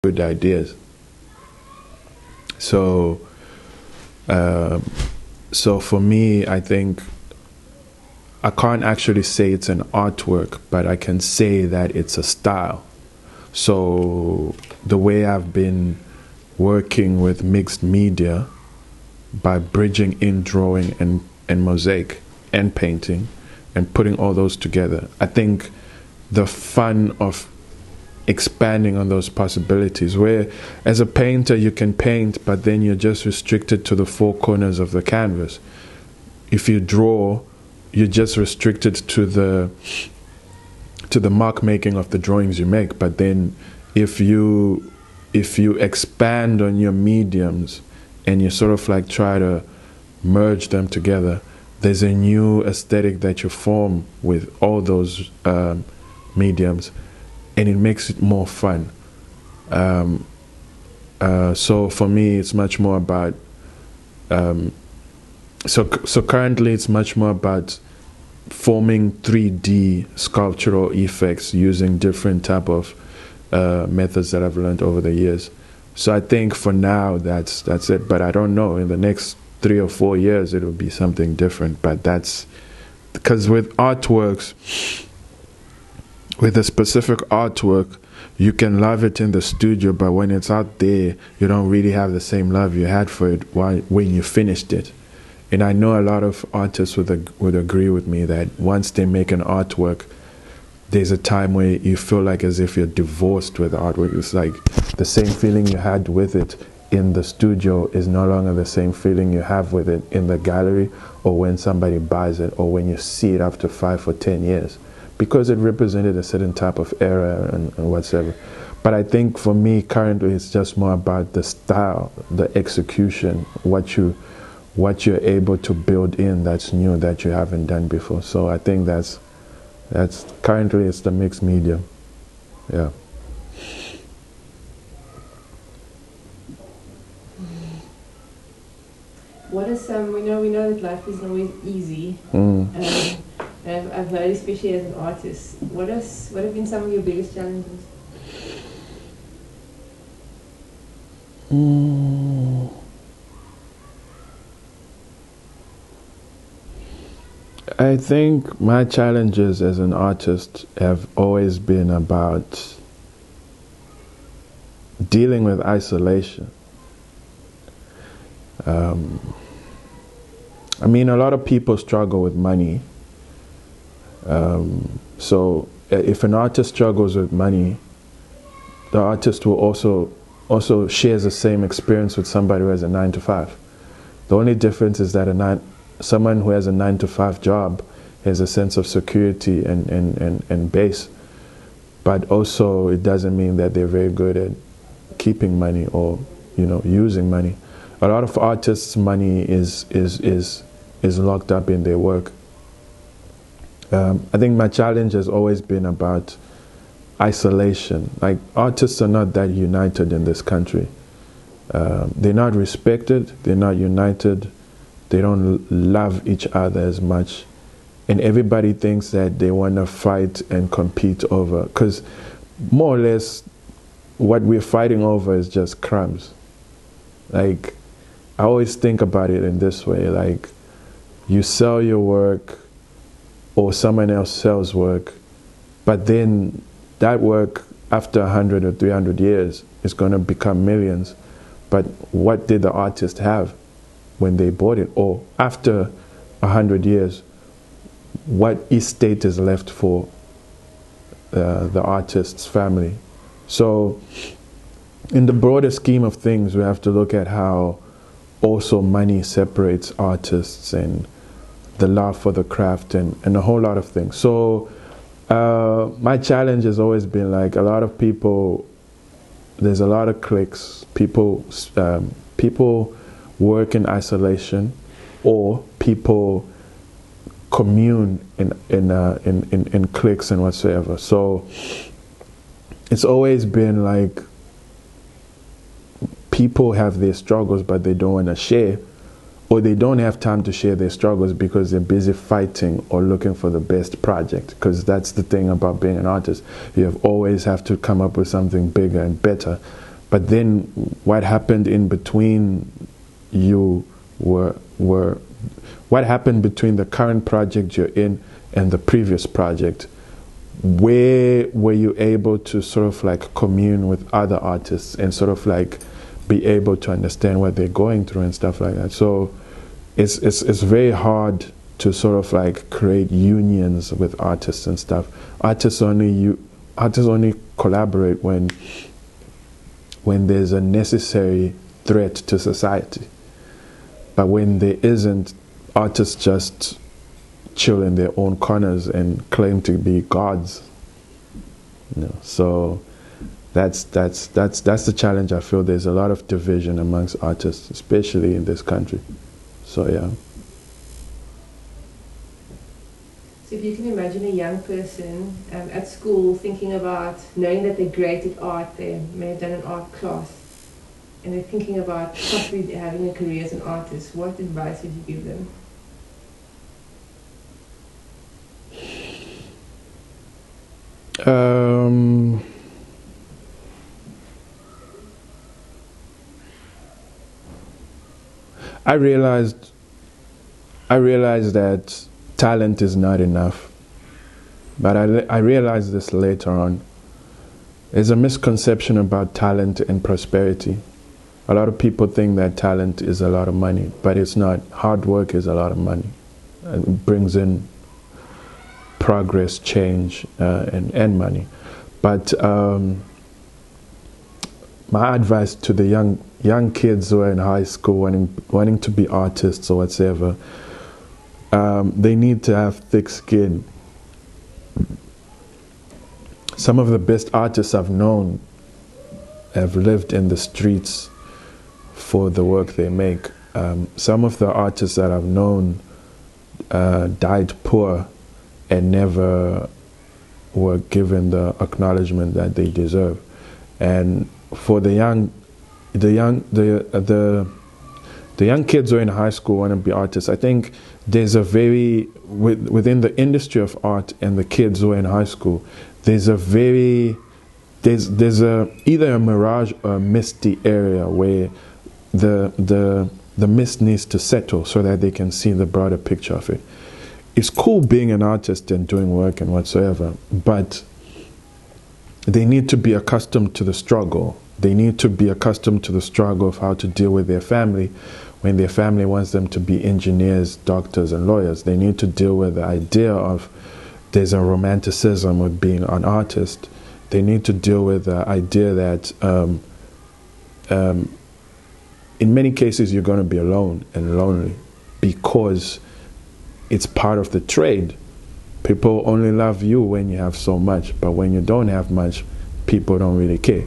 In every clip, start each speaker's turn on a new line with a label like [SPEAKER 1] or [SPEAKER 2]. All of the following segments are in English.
[SPEAKER 1] good ideas. So, uh, so for me, I think I can't actually say it's an artwork, but I can say that it's a style. So the way I've been working with mixed media by bridging in drawing and mosaic and painting and putting all those together, I think the fun of expanding on those possibilities, where as a painter you can paint but then you're just restricted to the four corners of the canvas. If you draw, you're just restricted to the mark making of the drawings you make. But then if you expand on your mediums and you sort of like try to merge them together, there's a new aesthetic that you form with all those mediums, and it makes it more fun. So for me, it's much more about so currently it's much more about forming 3D sculptural effects using different type of methods that I've learned over the years. So I think for now that's it. But I don't know. In the next 3 or 4 years, it'll be something different. But that's because with artworks, with a specific artwork, you can love it in the studio, but when it's out there, you don't really have the same love you had for it when you finished it. And I know a lot of artists would agree with me that once they make an artwork, there's a time where you feel like as if you're divorced with the artwork. It's like the same feeling you had with it in the studio is no longer the same feeling you have with it in the gallery, or when somebody buys it, or when you see it after 5 or 10 years, because it represented a certain type of era and whatsoever. But I think for me currently it's just more about the style, the execution, what you're able to build in that's new, that you haven't done before. So I think that's currently it's the mixed media. Yeah.
[SPEAKER 2] What are some, we know that life isn't always easy. I've heard, especially as an artist, what have been some of your biggest challenges?
[SPEAKER 1] I think my challenges as an artist have always been about dealing with isolation. I mean, a lot of people struggle with money. So if an artist struggles with money, the artist will also shares the same experience with somebody who has a 9-to-5. The only difference is that someone who has a 9-to-5 job has a sense of security and base, but also it doesn't mean that they're very good at keeping money or using money. A lot of artists' money is locked up in their work. I think my challenge has always been about isolation. Like, artists are not that united in this country. They're not respected, they're not united, they don't love each other as much. And everybody thinks that they want to fight and compete over, because more or less what we're fighting over is just crumbs. Like, I always think about it in this way, like, you sell your work or someone else sells work, but then that work after 100 or 300 years is going to become millions. But what did the artist have when they bought it? Or after 100 years, what estate is left for the artist's family? So in the broader scheme of things, we have to look at how also money separates artists and the love for the craft and a whole lot of things. So my challenge has always been, like, a lot of people, there's a lot of cliques. People work in isolation, or people commune in cliques and whatsoever. So it's always been like people have their struggles, but they don't want to share, or they don't have time to share their struggles because they're busy fighting or looking for the best project. Because that's the thing about being an artist. You always have to come up with something bigger and better. but then what happened in between you were what happened between the current project you're in and the previous project? Where were you able to sort of like commune with other artists and sort of like be able to understand what they're going through and stuff like that? So it's very hard to sort of like create unions with artists and stuff. Artists only collaborate when there's a necessary threat to society. But when there isn't, artists just chill in their own corners and claim to be gods. So that's the challenge. I feel there's a lot of division amongst artists, especially in this country. So yeah.
[SPEAKER 2] So if you can imagine a young person at school thinking about knowing that they're great at art, they may have done an art class, and they're thinking about possibly having a career as an artist, what advice would you give them?
[SPEAKER 1] I realized that talent is not enough, but I realized this later on. There's a misconception about talent and prosperity. A lot of people think that talent is a lot of money, but it's not. Hard work is a lot of money. It brings in progress, change, and money. But my advice to the young kids who are in high school wanting to be artists or whatever, they need to have thick skin. Some of the best artists I've known have lived in the streets for the work they make. Some of the artists that I've known died poor and never were given the acknowledgement that they deserve. And for the young kids who are in high school want to be artists, I think there's a within the industry of art and the kids who are in high school, there's either a mirage or a misty area where the mist needs to settle so that they can see the broader picture of it. It's cool being an artist and doing work and whatsoever, but they need to be accustomed to the struggle. They need to be accustomed to the struggle of how to deal with their family when their family wants them to be engineers, doctors, and lawyers. They need to deal with the idea of there's a romanticism with being an artist. They need to deal with the idea that in many cases you're going to be alone and lonely because it's part of the trade. People only love you when you have so much, but when you don't have much, people don't really care.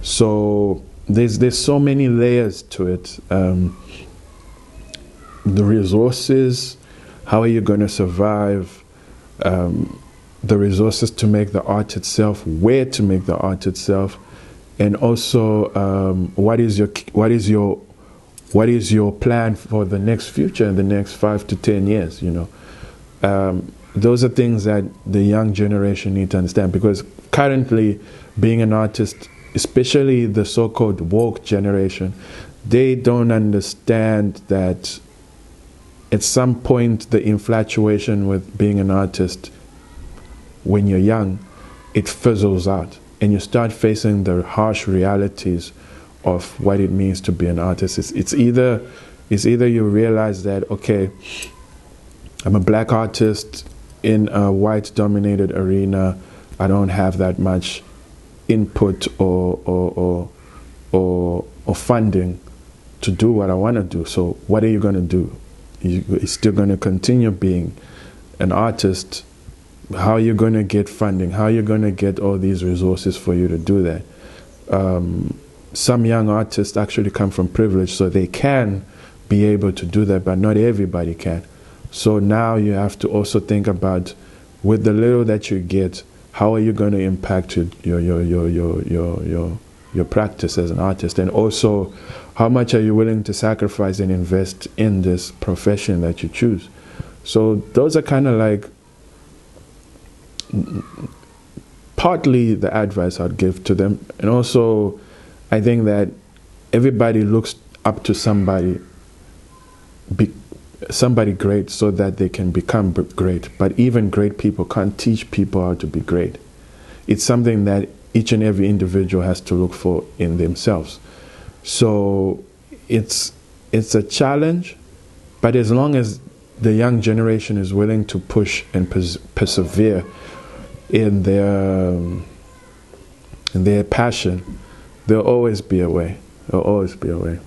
[SPEAKER 1] So there's so many layers to it. The resources, how are you going to survive? The resources to make the art itself, where to make the art itself, and also what is your plan for the next future in the next 5 to 10 years? Those are things that the young generation need to understand, because currently being an artist, especially the so-called woke generation, they don't understand that at some point the infatuation with being an artist when you're young, it fizzles out and you start facing the harsh realities of what it means to be an artist. It's either you realize that, okay, I'm a black artist in a white dominated arena, I don't have that much input or funding to do what I want to do. So what are you going to do? You're still going to continue being an artist. How are you going to get funding? How are you going to get all these resources for you to do that? Some young artists actually come from privilege, so they can be able to do that, but not everybody can. So now you have to also think about, with the little that you get, how are you going to impact your practice as an artist? And also, how much are you willing to sacrifice and invest in this profession that you choose? So those are kind of like partly the advice I'd give to them. And also, I think that everybody looks up to somebody great so that they can become great. But even great people can't teach people how to be great. It's something that each and every individual has to look for in themselves. So it's a challenge, but as long as the young generation is willing to push and persevere in their passion, there'll always be a way. There'll always be a way.